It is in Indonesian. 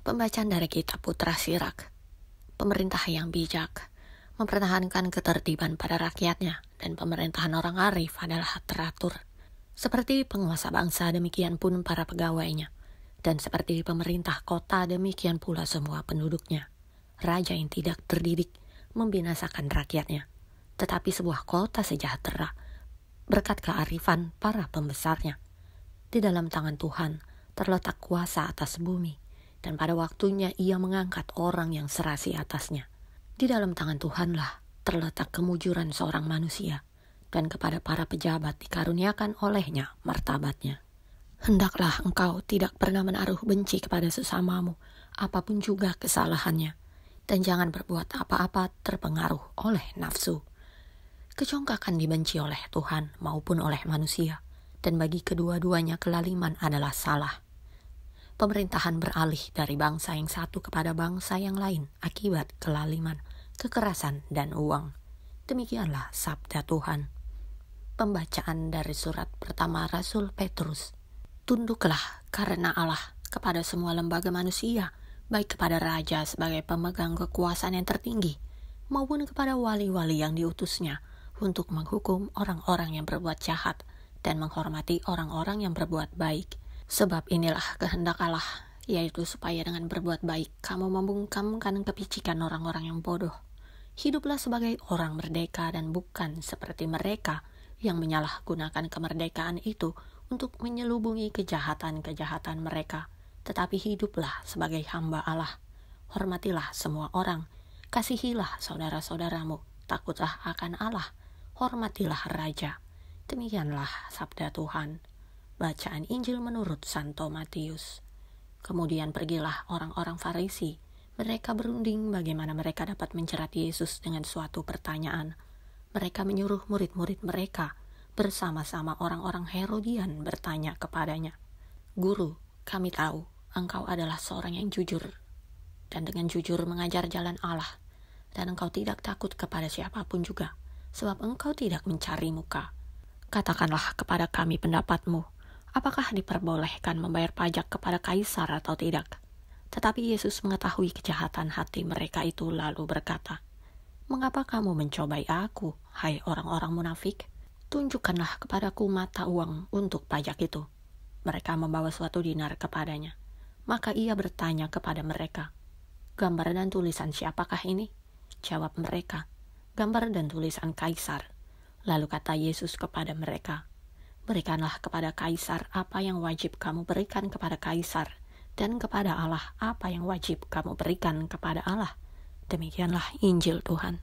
Pembacaan dari kitab Putra Sirak. Pemerintah yang bijak mempertahankan ketertiban pada rakyatnya, dan pemerintahan orang arif adalah teratur. Seperti penguasa bangsa, demikian pun para pegawainya, dan seperti pemerintah kota, demikian pula semua penduduknya. Raja yang tidak terdidik membinasakan rakyatnya, tetapi sebuah kota sejahtera berkat kearifan para pembesarnya. Di dalam tangan Tuhan terletak kuasa atas bumi, dan pada waktunya ia mengangkat orang yang serasi atasnya. Di dalam tangan Tuhanlah terletak kemujuran seorang manusia, dan kepada para pejabat dikaruniakan olehnya martabatnya. Hendaklah engkau tidak pernah menaruh benci kepada sesamamu, apapun juga kesalahannya, dan jangan berbuat apa-apa terpengaruh oleh nafsu. Kecongkakan dibenci oleh Tuhan maupun oleh manusia, dan bagi kedua-duanya kelaliman adalah salah. Pemerintahan beralih dari bangsa yang satu kepada bangsa yang lain akibat kelaliman, kekerasan, dan uang. Demikianlah sabda Tuhan. Pembacaan dari surat pertama Rasul Petrus. Tunduklah karena Allah kepada semua lembaga manusia, baik kepada raja sebagai pemegang kekuasaan yang tertinggi, maupun kepada wali-wali yang diutusnya untuk menghukum orang-orang yang berbuat jahat dan menghormati orang-orang yang berbuat baik. Sebab inilah kehendak Allah, yaitu supaya dengan berbuat baik kamu membungkamkan kepicikan orang-orang yang bodoh. Hiduplah sebagai orang merdeka dan bukan seperti mereka yang menyalahgunakan kemerdekaan itu untuk menyelubungi kejahatan-kejahatan mereka. Tetapi hiduplah sebagai hamba Allah. Hormatilah semua orang, kasihilah saudara-saudaramu, takutlah akan Allah, hormatilah raja. Demikianlah sabda Tuhan. Bacaan Injil menurut Santo Matius. Kemudian pergilah orang-orang Farisi. Mereka berunding bagaimana mereka dapat menjerat Yesus dengan suatu pertanyaan. Mereka menyuruh murid-murid mereka bersama-sama orang-orang Herodian bertanya kepadanya, "Guru, kami tahu engkau adalah seorang yang jujur dan dengan jujur mengajar jalan Allah, dan engkau tidak takut kepada siapapun juga, sebab engkau tidak mencari muka. Katakanlah kepada kami pendapatmu. Apakah diperbolehkan membayar pajak kepada kaisar atau tidak?" Tetapi Yesus mengetahui kejahatan hati mereka itu lalu berkata, "Mengapa kamu mencobai aku, hai orang-orang munafik? Tunjukkanlah kepadaku mata uang untuk pajak itu." Mereka membawa suatu dinar kepadanya. Maka ia bertanya kepada mereka, "Gambar dan tulisan siapakah ini?" Jawab mereka, "Gambar dan tulisan kaisar." Lalu kata Yesus kepada mereka, "Berikanlah kepada kaisar apa yang wajib kamu berikan kepada kaisar, dan kepada Allah apa yang wajib kamu berikan kepada Allah." Demikianlah Injil Tuhan.